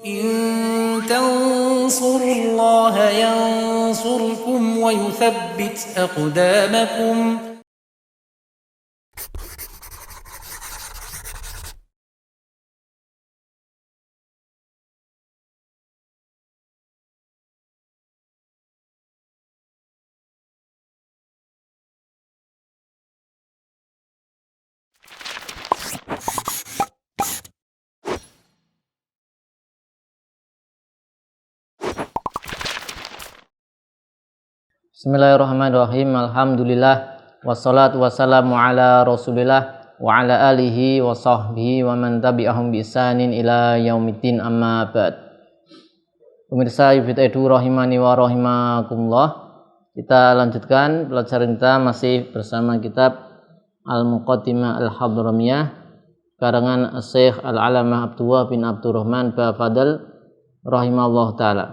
إن تنصروا الله ينصركم ويثبت أقدامكم. Bismillahirrahmanirrahim. Alhamdulillah wassalatu wassalamu ala Rasulillah wa ala alihi wa sahbihi wa man tabi'ahum bi ihsanin ila yaumiddin, amma ba'd. Pemirsa Yufid Edu rahimani wa rahimakumullah. Kita lanjutkan pelajaran kita masih bersama kitab Al-Muqaddimah Al-Hadramiyah karangan Syekh Al-Alamah Abdullah bin Abdurrahman Bafadl rahimahullah ta'ala.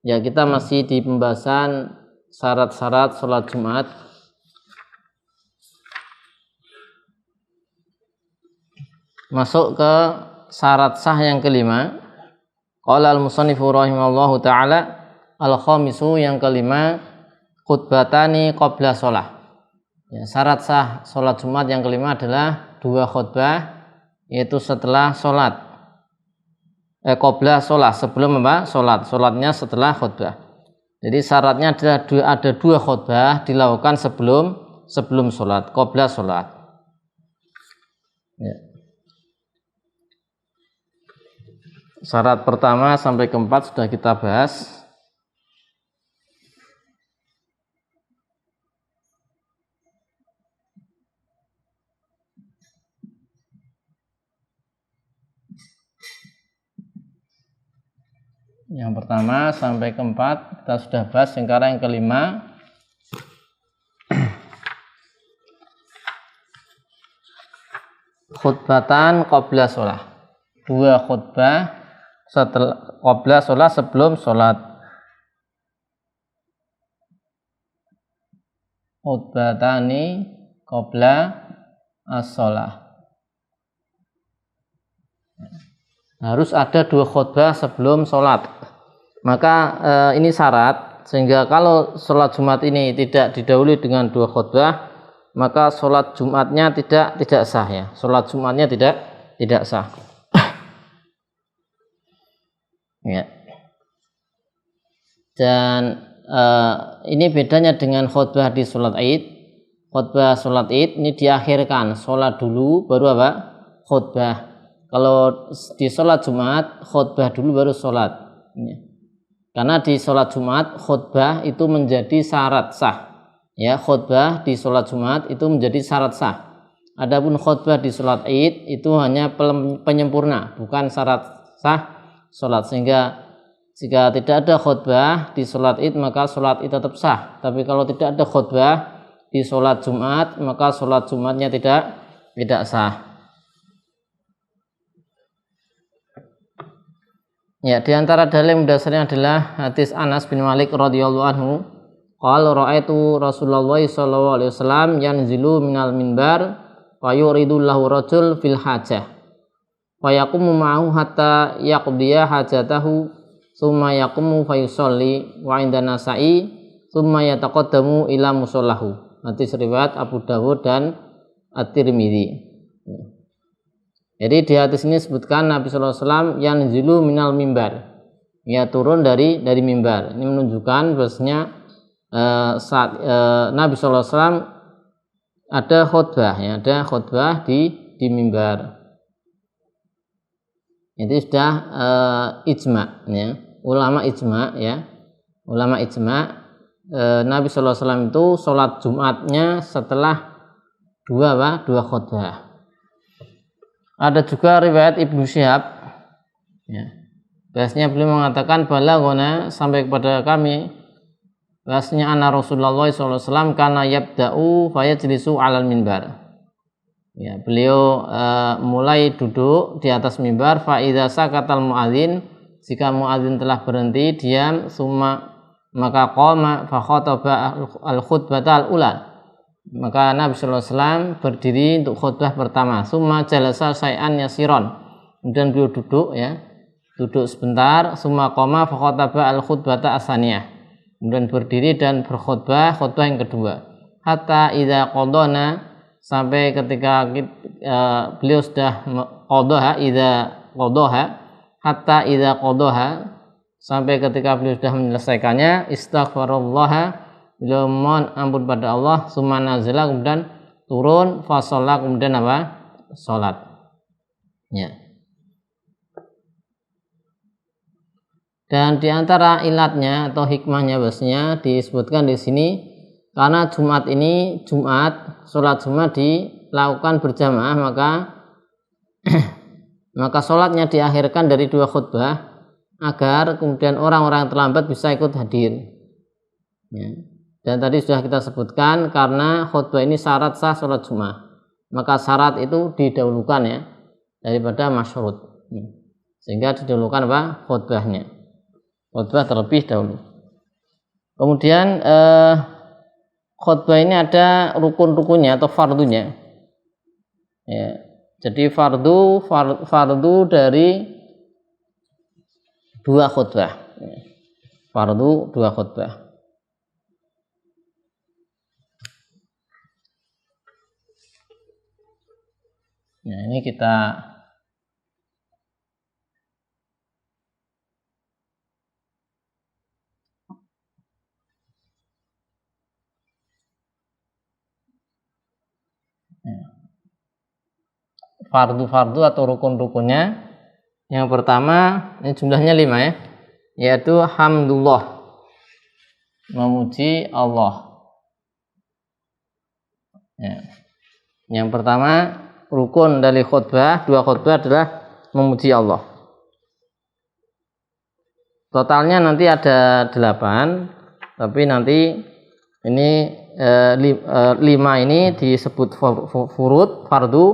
Ya, kita masih di pembahasan syarat-syarat sholat Jumat. Masuk ke syarat sah yang kelima. Qala al-musannifu rahimahullahu ta'ala, al-khamisu, yang kelima, khutbatani qabla sholah. Ya, syarat sah sholat Jumat yang kelima adalah dua khutbah, yaitu setelah sholat. Qabla sholah, sebelum apa? Sholat. Sholatnya setelah khutbah. Jadi syaratnya adalah ada dua khutbah dilakukan sebelum sholat, qabla sholat. Ya. Syarat pertama sampai keempat sudah kita bahas. Yang pertama sampai keempat kita sudah bahas. Sekarang yang kelima, khutbatan qabla sholah, dua khutbah setelah qabla sholah, sebelum sholat. Khutbatani qabla as-sholah, harus ada dua khutbah sebelum sholat. Maka ini syarat, sehingga kalau sholat Jumat ini tidak didahului dengan dua khutbah, maka sholat Jumatnya tidak sah, ya. Sholat Jumatnya tidak sah. Ya. Dan ini bedanya dengan khutbah di sholat Id. Khutbah sholat Id ini diakhirkan, sholat dulu baru apa? Khutbah. Kalau di sholat Jumat, khutbah dulu baru sholat. Ya. Karena di sholat Jumat, khutbah itu menjadi syarat sah. Ya, khutbah di sholat Jumat itu menjadi syarat sah. Adapun khutbah di sholat Id itu hanya penyempurna, bukan syarat sah sholat. Sehingga jika tidak ada khutbah di sholat Id, maka sholat Id tetap sah. Tapi kalau tidak ada khutbah di sholat Jumat, maka sholat Jumatnya tidak sah. Ya, di antara dalil mendasarnya adalah hadis Anas bin Malik radhiyallahu anhu, qala ra'aitu Rasulullah sallallahu alaihi wasallam yanzilu minal minbar fa yuridu lahu rajul fil hajah fa yaqumu ma'ahu hatta yaqdiya hajatahu tsumma yaqumu fa yusalli wa inda nasa'i tsumma yataqaddamu ila musallahu. Hadis riwayat Abu Dawud dan At-Tirmidzi. Jadi di hadis ini disebutkan Nabi sallallahu alaihi wasallam yanzilu minal mimbar, ya, turun dari mimbar. Ini menunjukkan bahwasanya saat Nabi sallallahu alaihi wasallam ada khutbah, ya, ada khutbah di mimbar. Itu sudah ijma, ya, ulama ijma, ya, ulama ijma. Nabi sallallahu alaihi wasallam itu sholat Jumatnya setelah dua khutbah. Ada juga riwayat Ibnu Syihab, ya, bahasanya beliau mengatakan balaghana, sampai kepada kami, bahasanya anna Rasulullah SAW kana yabda'u fayajlisu 'alal minbar. Ya, beliau mulai duduk di atas mimbar, fa idza sakatal muadzin, jika muadzin telah berhenti diam, summa maka qama fa khataba al khutbatal ula, maka Nabi sallallahu alaihi wasallam berdiri untuk khutbah pertama. Summa jalasa syai'an yasiron, kemudian beliau duduk, ya, duduk sebentar, summa qama fa khataba al-khutbata as-saniyah. Kemudian berdiri dan berkhutbah khutbah yang kedua. Hatta idza qadana, sampai ketika beliau sudah qadaha, hatta idza qadaha, sampai ketika beliau sudah menyelesaikannya, istaghfarullah, beliau mohon ampun pada Allah, summa nazala, kemudian turun, fa shalla, kemudian salat. Ya. Dan diantara ilatnya atau hikmahnya bahasanya disebutkan di sini, karena sholat Jumat dilakukan berjamaah, maka sholatnya diakhirkan dari 2 khutbah agar kemudian orang-orang yang terlambat bisa ikut hadir. Ya. Dan tadi sudah kita sebutkan, karena khutbah ini syarat sah sholat Jumat, maka syarat itu didahulukan ya daripada masyrut, sehingga didahulukan khutbahnya. Khutbah terlebih dahulu. Kemudian khutbah ini ada rukun-rukunnya atau fardunya. Ya. Jadi fardu dari 2 khutbah. Ya. Fardu 2 khutbah. Nah, ini kita fardu atau rukun-rukunnya. Yang pertama, ini jumlahnya 5 ya, yaitu hamdulillah, memuji Allah. Ya. Yang pertama, rukun dari khutbah, 2 khutbah adalah memuji Allah. Totalnya nanti ada 8, tapi nanti ini 5 ini disebut fardu,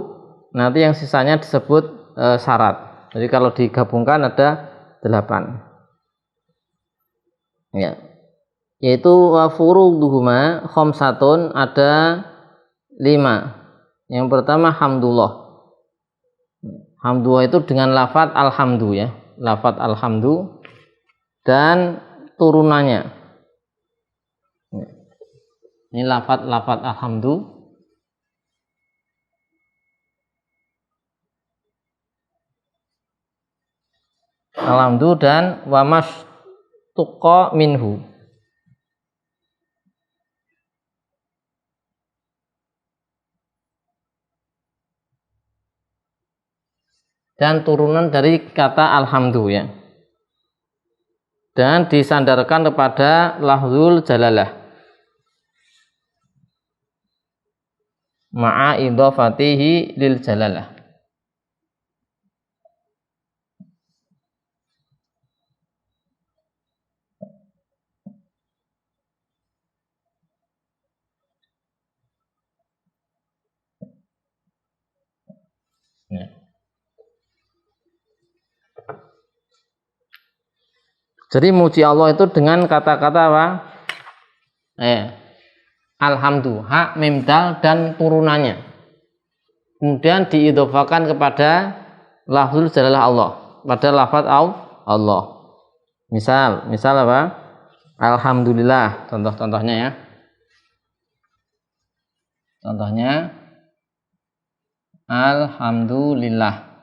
nanti yang sisanya disebut syarat. Jadi kalau digabungkan ada 8. Ya. Yaitu furuduhuma khamsatun, ada 5. Yang pertama hamdulillah. Hamdulillah itu dengan lafaz alhamdu ya, lafaz alhamdu dan turunannya. Ini lafaz alhamdu. Alhamdu dan wamas tuqa minhu. Dan turunan dari kata alhamdu ya. Dan disandarkan kepada lafzul jalalah ma'a idhafatihi lil jalalah. Ya. Jadi muji Allah itu dengan kata-kata apa? Alhamdu, hak, mim, dal dan turunannya. Kemudian diidhofakan kepada lafzul jalalah Allah, pada lafaz Allah. Misal apa? Alhamdulillah, contoh-contohnya ya. Contohnya alhamdulillah.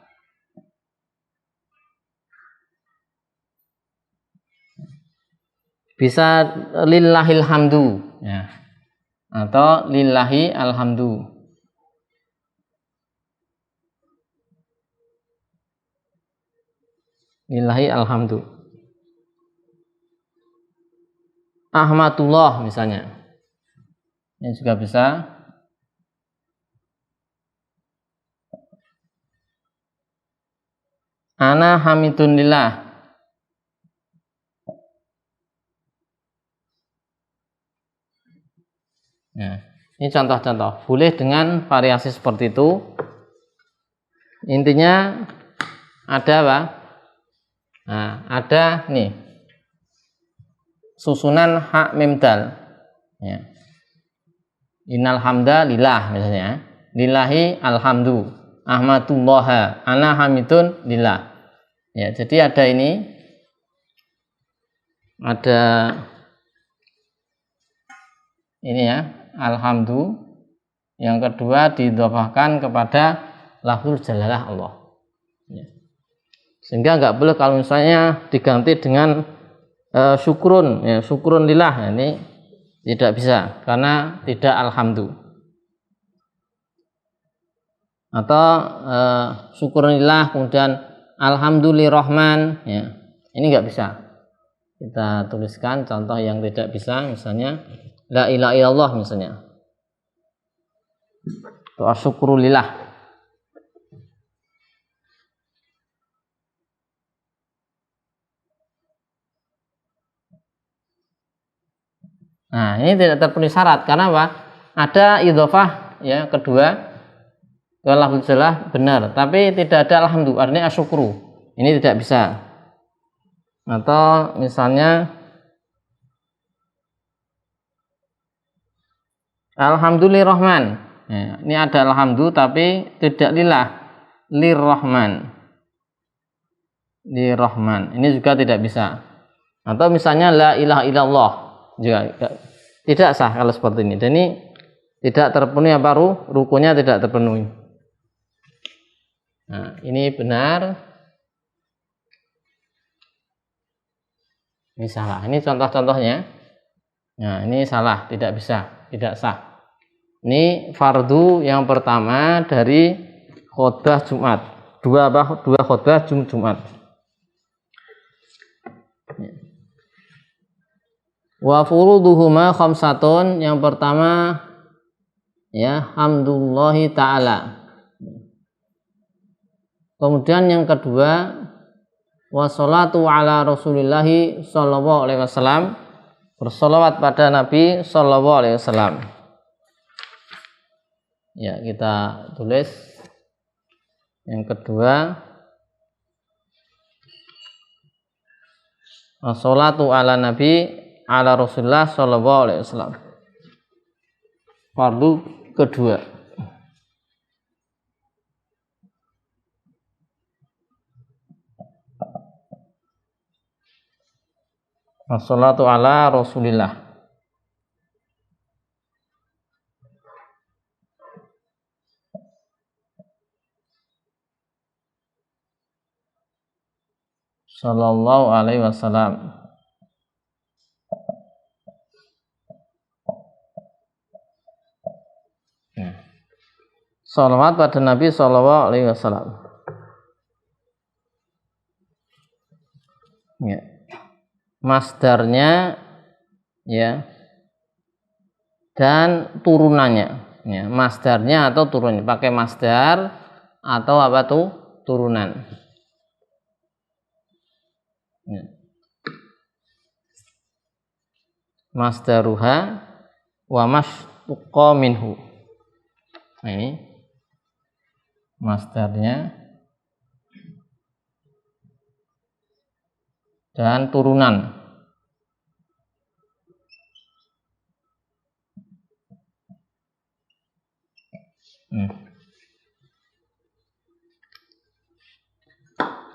Bisa lillahil hamdu ya, atau lillahi alhamdu. Lillahi alhamdu. Ahmadullah misalnya, ini juga bisa. Ana hamidun lillah. Nah, ini contoh-contoh. Boleh dengan variasi seperti itu. Intinya ada apa? Nah, ada nih susunan hak mim dal. Ya. Innal hamda lillah misalnya. Lillahi alhamdu. Ahmadullah. Ana hamidun lillah. Ya, jadi ada ini ya, alhamdu. Yang kedua didhofahkan kepada lafzul jalalah Allah. Ya. Sehingga nggak boleh kalau misalnya diganti dengan syukrun, ya, syukrun lillah, ya, ini tidak bisa karena tidak alhamdu. Atau syukrun lillah kemudian alhamdulillahirrahman, ya, ini nggak bisa. Kita tuliskan contoh yang tidak bisa, misalnya la ilaha illallah misalnya. Doa syukur lillah. Nah, ini tidak terpenuhi syarat karena apa? Ada idhofah ya kedua ke lafzul jalalah benar, tapi tidak ada alhamdulillah, artinya asyukru. Ini tidak bisa. Atau misalnya alhamdulillahirrahman. Ya, ini ada alhamdu tapi tidak lillah, lirrahman. Lirrahman. Ini juga tidak bisa. Atau misalnya la ilaha illallah juga tidak sah kalau seperti ini. Dan ini tidak terpenuhi apa rukunnya tidak terpenuhi. Nah, ini benar. Ini salah. Ini contoh-contohnya. Nah, ini salah, tidak bisa, tidak sah. Ini fardu yang pertama dari khutbah Jumat. Dua khutbah Jumat. Wa furuduhuma khamsatun, yang pertama ya hamdulillahi ta'ala. Kemudian yang kedua wassalatu ala rasulillahi sallallahu alaihi wasallam, bersolawat pada Nabi sallallahu alaihi wasallam. Ya, kita tulis yang kedua wassalatu ala Nabi ala Rasulullah sallallahu alaihi wasallam. Fardu kedua. Wassalatu ala Rasulillah. Sallallahu alaihi wasallam. Salawat pada Nabi sallallahu alaihi wasallam. Ya. Masdarnya ya dan turunannya. Ya, masdarnya atau turunnya, pakai masdar atau apa tuh turunan. Ya. Masdaruha wa mashtuqa minhu. Nah, ini masdarnya dan turunan.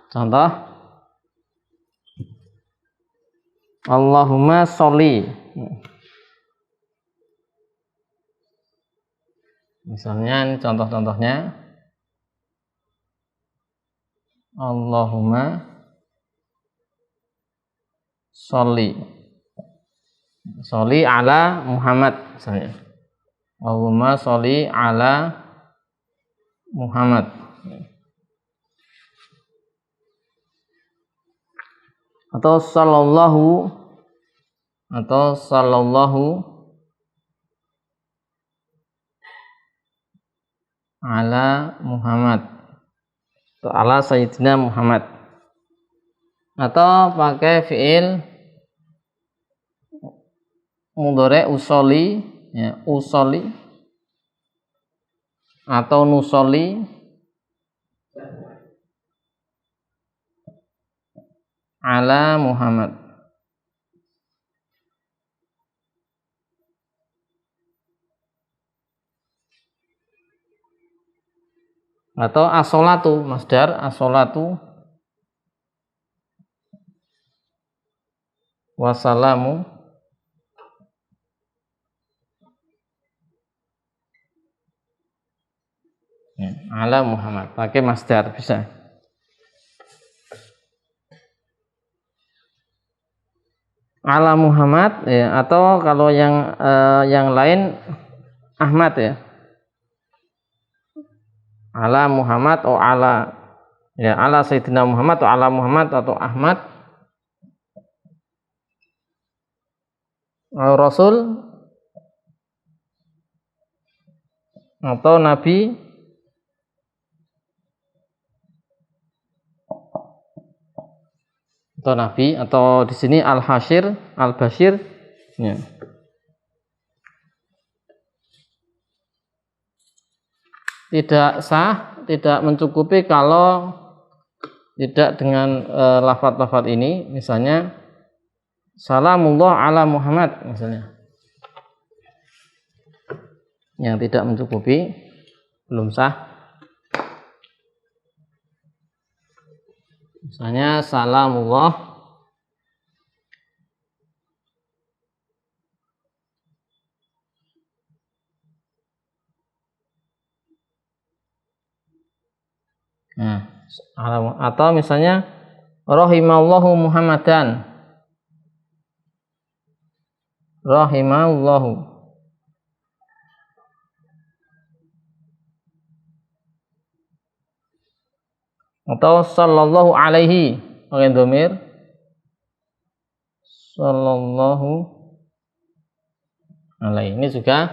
Contoh Allahumma sholli. Misalnya ini contoh-contohnya. Allahumma sholli. Sholli ala Muhammad misalnya. Allahumma sholli ala Muhammad. Atau sallallahu ala Muhammad atau ala Sayyidina Muhammad, atau pakai fiil mudhari usolli ya, usolli atau nusolli ala Muhammad. Atau as-sholatu, masdar as-sholatu Wassalamu ala Muhammad. Pakai masdar bisa. Ala Muhammad ya, atau kalau yang lain Ahmad ya. Ala Muhammad atau ala ya, ala Sayyidina Muhammad atau ala Muhammad atau Ahmad. Rasul atau Nabi atau di sini al-Hashir, al-Bashir ya. Tidak sah, tidak mencukupi kalau tidak dengan lafaz-lafaz ini, misalnya salamullah ala Muhammad misalnya. Yang tidak mencukupi, belum sah. Misalnya salamullah atau misalnya rahimallahu Muhammadan, rahimallahu atau sallallahu alaihi pakai dhamir sallallahu alaihi, ini juga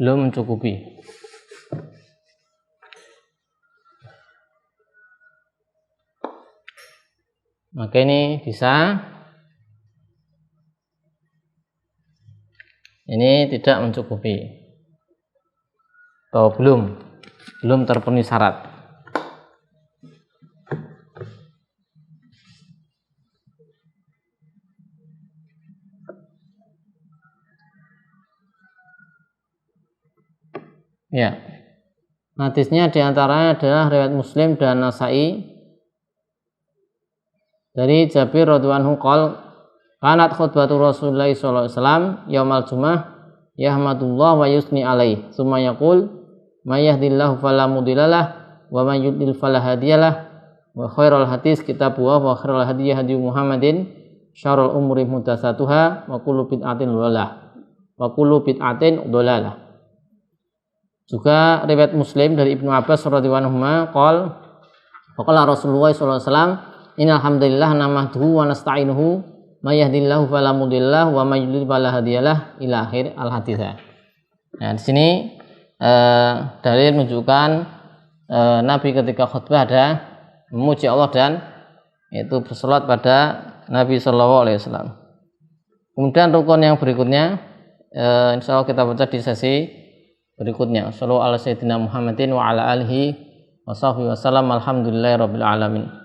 belum mencukupi. Maka ini bisa, ini tidak mencukupi atau belum terpenuhi syarat. Ya, hadisnya diantaranya adalah riwayat Muslim dan Nasai dari Jabir radhiyallahu anhu qol kanat khutbatu Rasulullah sallallahu alaihi wasallam yaumal jumu'ah yahmadullah wa yusni alaih tsumma yaqul may yahdihillahu fala mudhillalah wa may yudlil fala hadiyalah wa khairul hadis kitabullah wa khairul hadiyi hadi Muhammadin syarrul umuri muhdatsatuha wa kullu bid'atin dhalalah. Juga riwayat Muslim dari Ibnu Abbas radhiyallahu anhu qol faqala Rasulullah sallallahu alaihi wasallam innal hamdalillah nahmaduhu wa nasta'inuhu may yahdihillahu fala mudhillalah wa may yudlil fala hadiyalah ila akhir al-hadits. Nah, di sini dalil menunjukkan Nabi ketika khutbah ada memuji Allah dan itu bersolat pada Nabi sallallahu alaihi wasallam. Kemudian rukun yang berikutnya insyaallah kita baca di sesi berikutnya. Shallallahu ala sayyidina Muhammadin wa ala alihi wa sahbihi wasallam. Alhamdulillahirabbil alamin.